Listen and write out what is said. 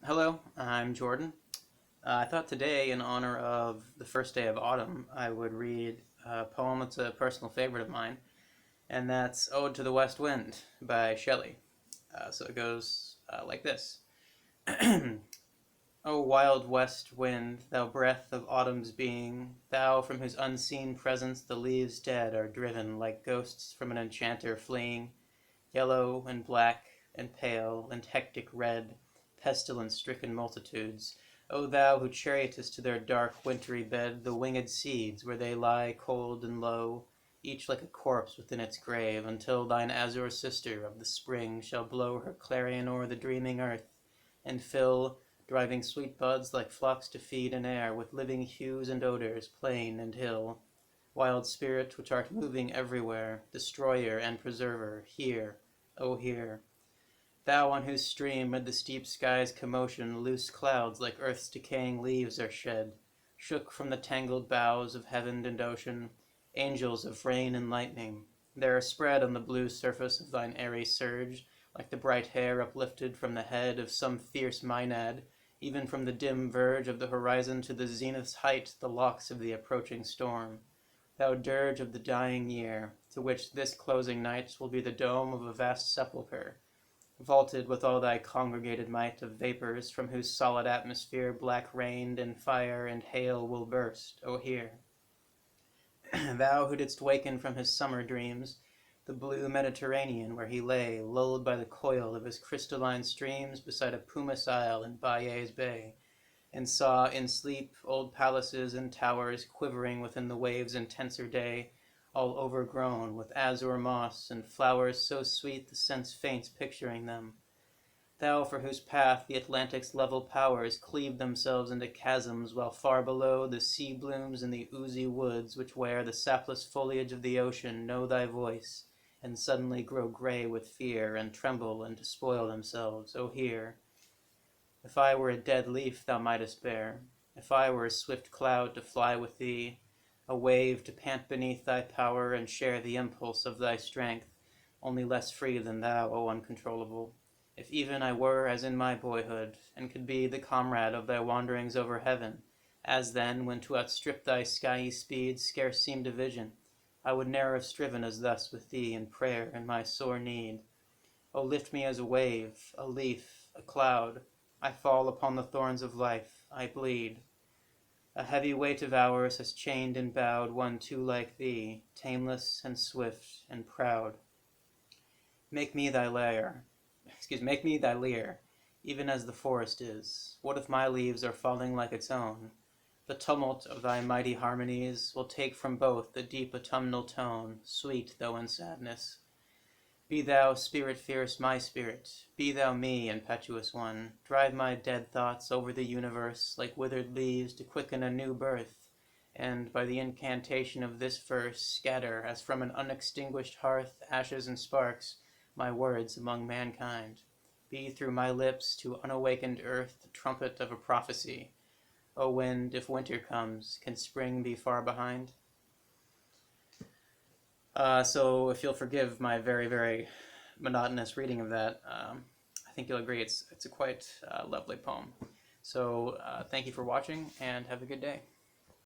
Hello, I'm Jordan. I thought today, in honor of the first day of autumn, I would read a poem that's a personal favorite of mine, and that's Ode to the West Wind by Shelley. So it goes like this. O wild west wind, thou breath of autumn's being, thou from whose unseen presence the leaves dead are driven like ghosts from an enchanter fleeing, yellow and black and pale and hectic red, pestilence-stricken multitudes, O thou who chariotest to their dark wintry bed the winged seeds where they lie cold and low, each like a corpse within its grave, until thine azure sister of the spring shall blow her clarion o'er the dreaming earth, and fill, driving sweet buds like flocks to feed in air, with living hues and odors, plain and hill. Wild spirit, which art moving everywhere, destroyer and preserver, hear, O hear. Thou on whose stream, mid the steep sky's commotion, loose clouds like earth's decaying leaves are shed, shook from the tangled boughs of heaven and ocean, angels of rain and lightning. There are spread on the blue surface of thine airy surge, like the bright hair uplifted from the head of some fierce Maenad, even from the dim verge of the horizon to the zenith's height, the locks of the approaching storm. Thou dirge of the dying year, to which this closing night will be the dome of a vast sepulchre, vaulted with all thy congregated might of vapors, from whose solid atmosphere black rain and fire and hail will burst, O hear. Thou who didst waken from his summer dreams the blue Mediterranean, where he lay, lulled by the coil of his crystalline streams beside a pumice isle in Bayes Bay, and saw in sleep old palaces and towers quivering within the waves' intenser day, all overgrown with azure moss and flowers so sweet the sense faints picturing them. Thou for whose path the Atlantic's level powers cleave themselves into chasms, while far below the sea blooms and the oozy woods which wear the sapless foliage of the ocean know thy voice, and suddenly grow gray with fear, and tremble and despoil themselves, O hear. If I were a dead leaf thou mightest bear, if I were a swift cloud to fly with thee, a wave to pant beneath thy power and share the impulse of thy strength, only less free than thou, O uncontrollable. If even I were as in my boyhood, and could be the comrade of thy wanderings over heaven, as then, when to outstrip thy skyey speed scarce seemed a vision, I would ne'er have striven as thus with thee in prayer and my sore need. O lift me as a wave, a leaf, a cloud. I fall upon the thorns of life, I bleed. A heavy weight of hours has chained and bowed one too like thee, tameless and swift and proud. Make me thy make me thy lyre, even as the forest is. What if my leaves are falling like its own? The tumult of thy mighty harmonies will take from both the deep autumnal tone, sweet though in sadness. Be thou, spirit fierce, my spirit, be thou me, impetuous one, drive my dead thoughts over the universe like withered leaves to quicken a new birth, and, by the incantation of this verse, scatter, as from an unextinguished hearth, ashes and sparks, my words among mankind. Be through my lips to unawakened earth the trumpet of a prophecy. O wind, if winter comes, can spring be far behind? So if you'll forgive my very, very monotonous reading of that, I think you'll agree it's a quite lovely poem. So thank you for watching, and have a good day.